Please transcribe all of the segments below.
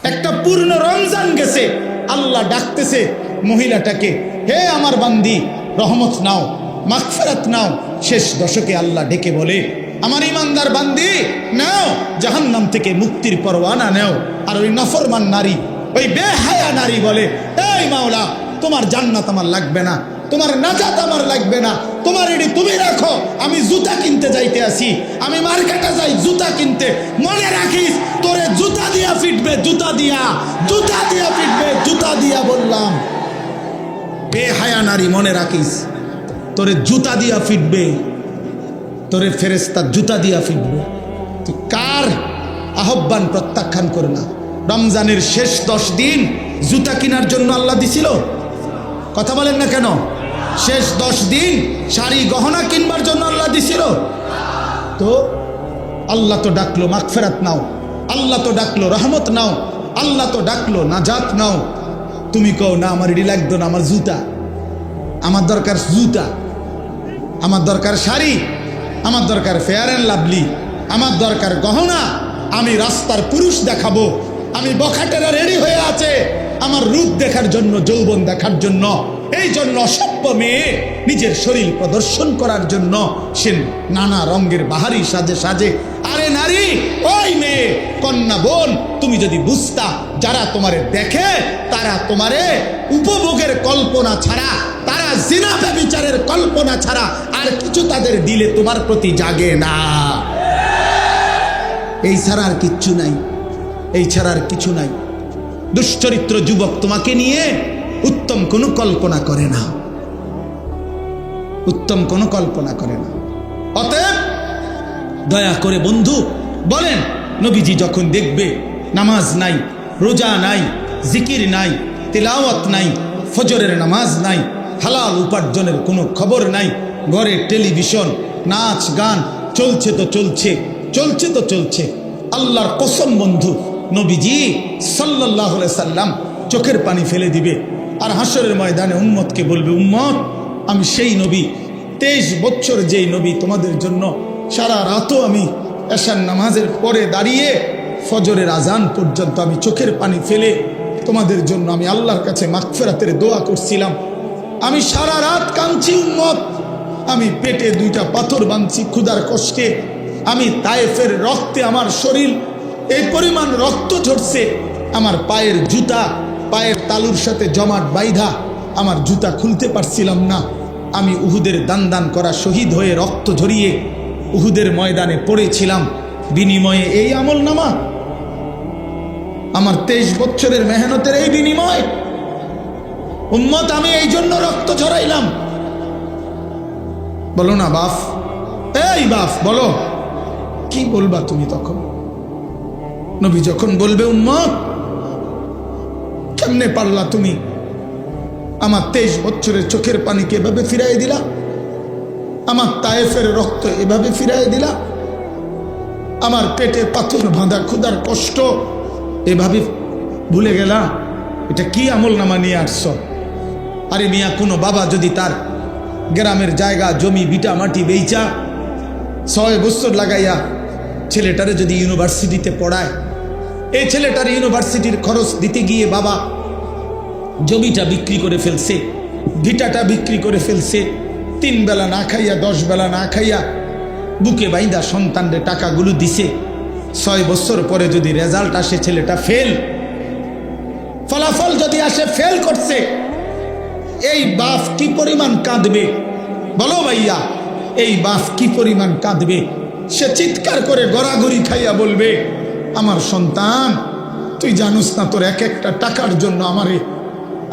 একটা পূর্ণ রমজান গেছে, আল্লাহ ডাকতেছে মহিলাটাকে, হে আমার বান্দি, রহমত নাও, মাগফিরাত নাও। শেষ দশকে আল্লাহ ডেকে বলে, আমার ইমানদার বান্দি নাও, জাহান্নাম থেকে মুক্তির পরওয়ানা নাও। আর ওই নাফরমান নারী, ওই বেহায়া নারী বলে, এই মাওলা, তোমার জান্নাত আমার লাগবে না, তোমার নাজাত আমার লাগবে না, তোমার এটি তুমি রাখো, আমি জুতা কিনতে যাইতে আসি, আমি মার্কেটে যাই জুতা কিনতে। মনে রাখিস, তোরে জুতা দিয়া ফিটবে, জুতা দিয়া, জুতা দিয়া ফিটবে, জুতা দিয়া বললাম। বেহায়া নারী, মনে রাখিস, তোরে জুতা দিয়া ফিটবে, তোরে ফেরেশতা জুতা দিয়া ফিটবে। তুই কার আহ্বান প্রত্যাখ্যান করে না? রমজানের শেষ 10 দিন জুতা কেনার জন্য আল্লাহ দিছিল? কথা বলেন না কেন? শেষ 10 দিন শাড়ি গহনা কিনবার জন্য আল্লাহ দিছিল? তো আল্লাহ তো ডাকলো মাগফিরাত নাও, আল্লাহ তো ডাকলো রহমত নাও, আল্লাহ তো ডাকলো নাজাত নাও। তুমি কও না আমার এটি লাগতো না, আমার জুতা, আমার দরকার জুতা, আমার দরকার শাড়ি, আমার দরকার ফেয়ার অ্যান্ড লাভলি, আমার দরকার গহনা। আমি রাস্তার পুরুষ দেখাবো, আমি বখাটেরা রেডি হয়ে আছে আমার রূপ দেখার জন্য, যৌবন দেখার জন্য। এই জন্য অসভ্য মেয়ে নিজের শরীর প্রদর্শন করার জন্য সে নানা রঙের বাহারি সাজে সাজে। আরে নারী, ওই মেয়ে, কন্যা বোন, তুমি যদি বুঝতা, যারা তোমারে দেখে তারা তোমারে উপভোগের কল্পনা ছাড়া, তারা জিনা ব্যভিচারের কল্পনা ছাড়া আর কিছু তাদের দিলে তোমার প্রতি জাগে না। এই ছাড়া আর কিচ্ছু নাই, এই ছাড়া আর কিছু নাই। দুশ্চরিত্র যুবক তোমাকে নিয়ে উত্তম কোনো কল্পনা করে না, উত্তম কোনো কল্পনা করে না। অতএব দয়া করে বন্ধু বলেন, নবীজি যখন দেখবে নামাজ নাই, রোজা নাই, জিকির নাই, তিলাওয়াত নাই, ফজরের নামাজ নাই, হালাল উপার্জনের কোনো খবর নাই, ঘরে টেলিভিশন, নাচ গান চলছে তো চলছে, চলছে তো চলছে। আল্লাহর কসম বন্ধু, নবীজি সাল্লাল্লাহু আলাইহি সাল্লাম চোখের পানি ফেলে দিবে আর হাসরের ময়দানে উম্মতকে বলবে, উম্মত, আমি সেই নবী, 23 বছর যেই নবী তোমাদের জন্য সারা রাতও আমি এশার নামাজের পরে দাঁড়িয়ে ফজরের আজান পর্যন্ত আমি চোখের পানি ফেলে তোমাদের জন্য আমি আল্লাহর কাছে মাগফিরাতের দোয়া করছিলাম। আমি সারা রাত কাঁদছি উম্মত, আমি পেটে 2টা পাথর বাঁধছি ক্ষুধার কষ্টে, আমি তায়েফের রক্তে আমার শরীর এই পরিমাণ রক্ত ঝরছে, আমার পায়ের জুতা পায়ের তালুর সাথে জমাট বাইধা, আমার জুতা খুলতে পারছিলাম না। আমি উহুদের দান করা শহীদ হয়ে রক্ত ঝরিয়ে উহুদের ময়দানে পড়েছিলাম, বিনিময়ে এই আমল নামা, আমার 23 বছরের মেহনতের এই বিনিময়। উম্মত, আমি এই জন্য রক্ত ঝরাইলাম। বলো না বাপ, এই বাপ বলো, কি বলবা তুমি তখন? নবী যখন বলবে, উম্মত, কেমনে পারলা তুমি আমার 23 বছরের চোখের পানিকে এভাবে ফিরাই দিলা, আমার তায়েফের রক্ত এভাবে ফিরাই দিলা, আমার পেটে পাথর বাঁধা ক্ষুধার কষ্ট এভাবে ভুলে গেলা? এটা কি আমল নামা নিয়ে আসছ? আরে মিয়া, কোনো বাবা যদি তার গ্রামের জায়গা জমি ভিটা মাটি বেচা 6 বছর লাগাইয়া ছেলেটারে যদি ইউনিভার্সিটিতে পড়ায়, এই ছেলেটার ইউনিভার্সিটির খরচ দিতে গিয়ে বাবা জমিটা বিক্রি করে ফেলছে, ভিটাটা বিক্রি করে ফেলছে, 3 বেলা না খাইয়া 10 বেলা না খাইয়া বুকে বাইন্দা সন্তানরে টাকাগুলো দিছে। 6 বছর পরে যদি রেজাল্ট আসে ছেলেটা ফেল, ফলাফল যদি আসে ফেল করছে, এই বাপ কি পরিমাণ কাঁদবে বলো ভাইয়া? এই বাপ কি পরিমাণ কাঁদবে? সে চিৎকার করে গড়াগড়ি খাইয়া বলবে, আমার সন্তান, তুই জানোস না তোর এক একটা টাকার জন্য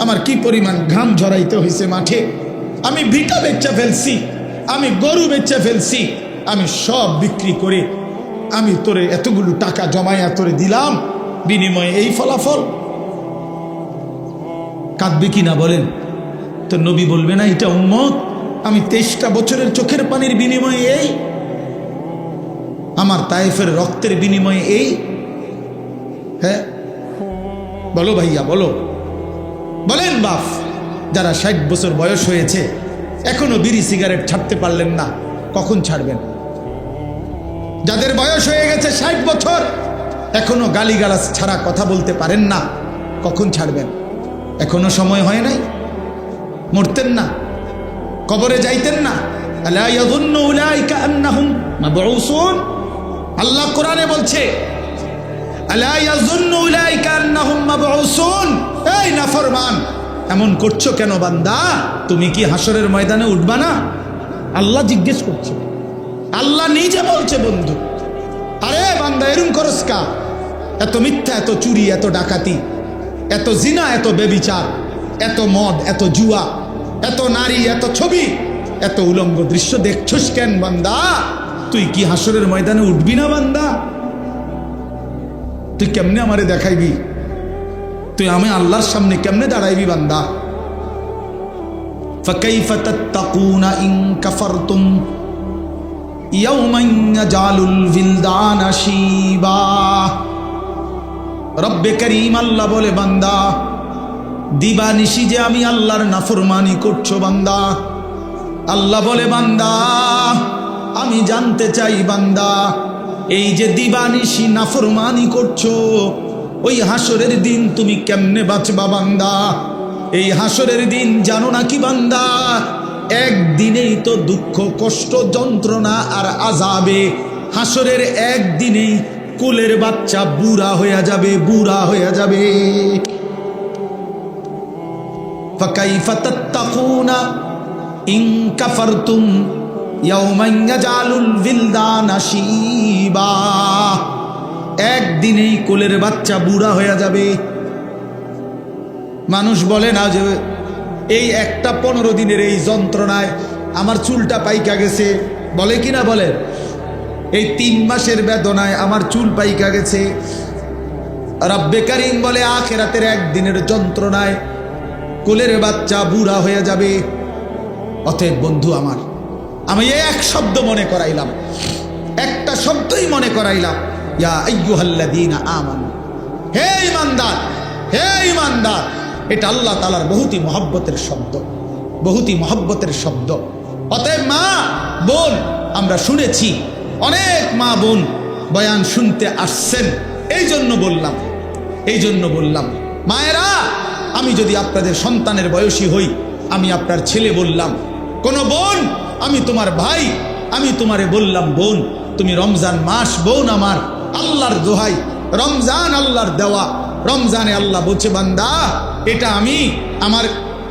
আমার কি পরিমাণ ঘাম ঝরাইতে হয়েছে মাঠে। আমি ভিটা বেচা ফেলছি, আমি গরু বেচা ফেলছি, আমি সব বিক্রি করে আমি তোরে এতগুলো টাকা জমাইয়া তোরে দিলাম, বিনিময়ে এই ফলাফল। কাঁদবে কি না বলেন? তো নবী বলবে না, এটা উম্মত, আমি 23টা বছরের চোখের পানির বিনিময়ে এই, আমার তায়েফের রক্তের বিনিময়ে এই। হ্যাঁ বলো ভাইয়া, বলো, বলেন বাপ, যারা 60 বছর বয়স হয়েছে এখনো বিড়ি সিগারেট ছাড়তে পারলেন না, কখন ছাড়বেন? যাদের বয়স হয়ে গেছে 60 বছর, এখনো গালিগালাজ ছাড়া কথা বলতে পারেন না, কখন ছাড়বেন? এখনো সময় হয় নাই? মরতেন না? কবরে যাইতেন না? আলা ইয়াযুন্নু উলাইকা আন্নাহুম মাবউসুন। আল্লাহ কোরআনে বলছে, আলা ইয়াযুন্নু উলাইকা আন্নাহুম মাবউসুন। এই নাফরমান, এমন করছো কেন বান্দা? তুমি কি হাসরের ময়দানে উঠবা না? আল্লাহ জিজ্ঞেস করছে, আল্লাহ নিজে বলছে বন্ধু, আরে বান্দা এরম করস কা? এত মিথ্যা, এত চুরি, এত ডাকাতি, এত জিনা, এত বেবিচার, এত মদ, এত জুয়া, এত নারী, এত ছবি, এত উলঙ্গ দৃশ্য দেখছস কেন বান্দা? তুই কি হাসরের ময়দানে উঠবি না বান্দা? তুই কেমনে আমারে দেখাইবি? তুই আমি আল্লাহর সামনে কেমনে দাঁড়াইবি বান্দা? ফাকাইফা তাত্তাকুনা ইন কাফারতুম ইয়াওমান ইয়াজালুল বিলদানা শিবা। রব্বে করিম আল্লাহ বলে, বান্দা দিবানিশি যে আমি আল্লাহর নাফরমানি করছো বান্দা। আল্লাহ বলে, বান্দা আমি জানতে চাই বান্দা, এই যে দিবানিশি নাফরমানি করছো, ওই হাসরের দিন তুমি কেমনে বাঁচবা বান্দা? এই হাসরের দিন জানো নাকি বান্দা? একদিনেই তো দুঃখ, কষ্ট, যন্ত্রণা আর আযাবে। হাসরের একদিনেই কোলের বাচ্চা বুড়া হয়ে যাবে, বুড়া হয়ে যাবে। ফাকাইফা তাত্তাকুনা ইন কাফারতুম ইয়াওমান ইয়াজালুল বিলদানা শিবা। একদিনেই কোলের বাচ্চা বুড়া হয়ে যাবে। মানুষ বলে না যে এই একটা 15 দিনের এই যন্ত্রণায় আমার চুলটা পাইকা গেছে, বলে কি না বলে? এই 3 মাসের বেদনায় আমার চুল পাইকা গেছে। রব্বে করিম বলে, আখিরাতের একদিনের যন্ত্রণায় কোলের বাচ্চা বুড়া হয়ে যাবে। অতএব বন্ধু আমার, আমি এক শব্দ মনে করাইলাম, একটা শব্দই মনে করাইলাম, ইয়া আইয়ুহাল্লাযীনা আমানু, হে ঈমানদার, হে ঈমানদার। এটা আল্লাহ তাআলার বহুতই মহব্বতের শব্দ, বহুতই মহব্বতের শব্দ। অতএব মা বোন, আমরা শুনেছি অনেক মা বোন বয়ান শুনতে আসছেন, এই জন্য বললাম, এই জন্য বললাম মায়েরা, আমি যদি আপনাদের সন্তানের বয়সী হই, আমি আপনার ছেলে বললাম, কোন বোন আমি তোমার ভাই, আমি তোমারে বললাম বোন, তুমি রমজান মাস বোন আমার, আল্লাহর দোহাই, রমজান আল্লাহর দেওয়া। রমজানে আল্লাহ বলছে, বান্দা এটা আমি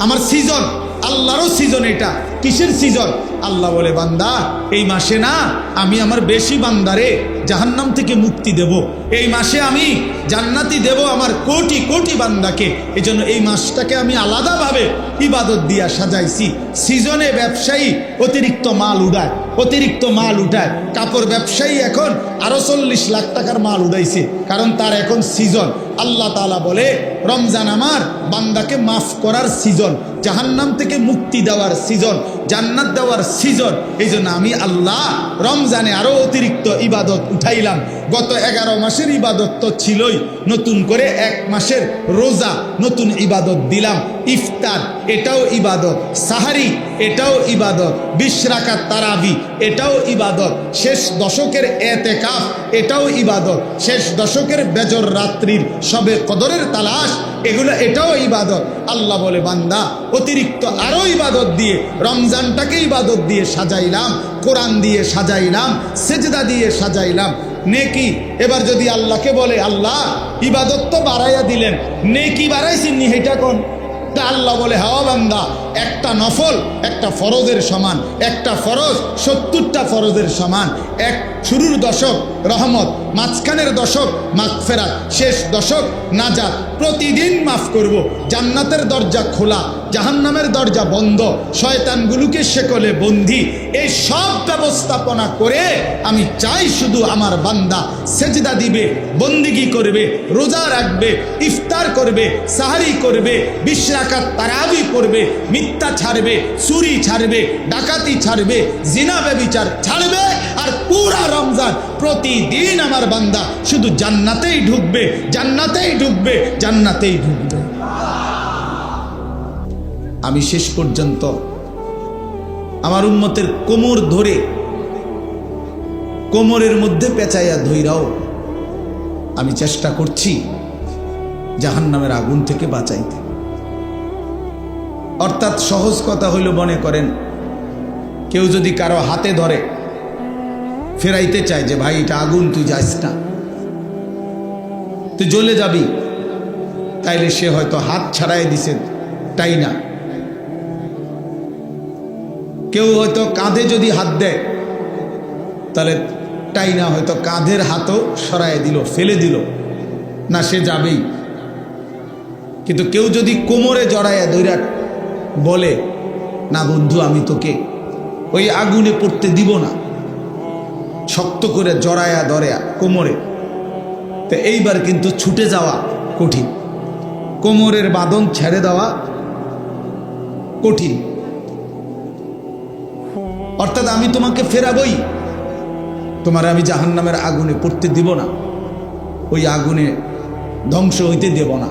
আমার সিজন, আল্লাহরও সিজন। এটা কিসের সিজন? আল্লাহ বলে, বান্দা এই মাসে না আমি আমার বেশি বান্দারে জাহান্নাম থেকে মুক্তি দেব, এই মাসে আমি জান্নাতি দেব আমার কোটি কোটি বান্দাকে। এই জন্য এই মাসটাকে আমি আলাদাভাবে ইবাদত দিয়া সাজাইছি। সিজনে ব্যবসায়ী অতিরিক্ত মাল উড়ায়, অতিরিক্ত মাল উঠায়। কাপড় ব্যবসায়ী এখন আরো 40 লাখ টাকার মাল উড়াইছে, কারণ তার এখন সিজন। আল্লাহ তাআলা বলে, রমজান আমার বান্দাকে মাফ করার সিজন, জাহান্নাম থেকে মুক্তি দেওয়ার সিজন, জান্নাত দেওয়ার সিজন। এই জন্য আমি আল্লাহ রমজানে আরো অতিরিক্ত ইবাদত উঠাইলাম। গত 11 মাসের ইবাদত তো ছিলই, নতুন করে 1 মাসের রোজা নতুন ইবাদত দিলাম। ইফতার এটাও ইবাদত, সাহারি এটাও ইবাদত, 20 রাকাত তারাবি এটাও ইবাদত, শেষ দশকের এতেকাফ এটাও ইবাদত, শেষ দশকের বেজর রাত্রির সবে কদরের তালাশ এগুলো এটাও ইবাদত। আল্লাহ বলে, বান্দা অতিরিক্ত আরো ইবাদত দিয়ে রমজানটাকে ইবাদত দিয়ে সাজাইলাম, কোরআন দিয়ে সাজাইলাম, সেজদা দিয়ে সাজাইলাম। নেকি এবার যদি আল্লাহকে বলে, আল্লাহ ইবাদত তো বাড়াইয়া দিলেন, নেকি বাড়াইছেন এটা কোন? তা আল্লাহ বলে, হ্যাঁ বান্দা, একটা নফল একটা ফরজের সমান, একটা ফরজ 70টা ফরজের সমান। এক শুরুর দশক রহমত, মাঝখানের দশক মাগফিরাত, শেষ দশক নাজাত। প্রতিদিন মাফ করব, জান্নাতের দরজা খোলা, জাহান্নামের দরজা বন্ধ, শয়তানগুলোকে শেকলে বন্দি। এই সব ব্যবস্থাপনা করে আমি চাই শুধু আমার বান্দা সেজদা দিবে, বন্দিগি করবে, রোজা রাখবে, ইফতার করবে, সাহারি করবে, 20 রাকাত তারাবি পড়বে, মিথ্যা ছাড়বে, চুরি ছাড়বে, ডাকাতি ছাড়বে, জিনা ব্যভিচার ছাড়বে। আর পুরা রমজান প্রতিদিন আমার বান্দা শুধু জান্নাতেই ঢুকবে, জান্নাতেই ঢুকবে, জান্নাতেই ঢুকবে। আমি শেষ পর্যন্ত আমার উম্মতের কোমর ধরে, কোমরের মধ্যে পেঁচাইয়া ধইরাও আমি চেষ্টা করছি জাহান্নামের আগুন থেকে বাঁচাইতে। অর্থাৎ সহজ কথা হইল, মনে করেন কেউ যদি কারো হাতে ধরে ফেরাইতে চায় যে ভাই এটা আগুন, তুই যাস না, তুই জ্বলে যাবি, তাইলে সে হয়তো হাত ছাড়াই দিছে, তাই না? কেউ হয়তো কাঁধে যদি হাত দেয় তাহলে তাই না, হয়তো কাঁধের হাতও সরাই দিল, ফেলে দিল, না সে যাবেই। কিন্তু কেউ যদি কোমরে জড়াইয়া দৈরা বলে, না বন্ধু আমি তোকে ওই আগুনে পড়তে দিব না, শক্ত করে জড়ায়া ধরে কোমরে, তো এইবার কিন্তু ছুটে যাওয়া কঠিন, কোমরের বাঁধন ছেড়ে দেওয়া কঠিন। অর্থাৎ আমি তোমাকে ফেরাবই, তোমার আমি জাহান্নামের আগুনে পড়তে দিব না, ওই আগুনে ধ্বংস হইতে দেব না।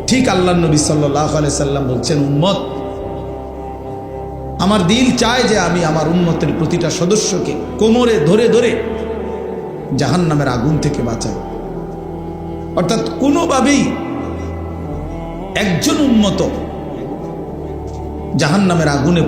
ঠিক আল্লাহর নবী সাল্লাল্লাহু আলাইহি সাল্লাম বলছেন, উম্মত, আমার দিল চায় যে আমি আমার উম্মতের প্রতিটা সদস্যকে কোমরে ধরে ধরে জাহান্নামের আগুন থেকে বাঁচাই। অর্থাৎ কোনোভাবেই একজন উম্মত জাহান্নামের আগুনে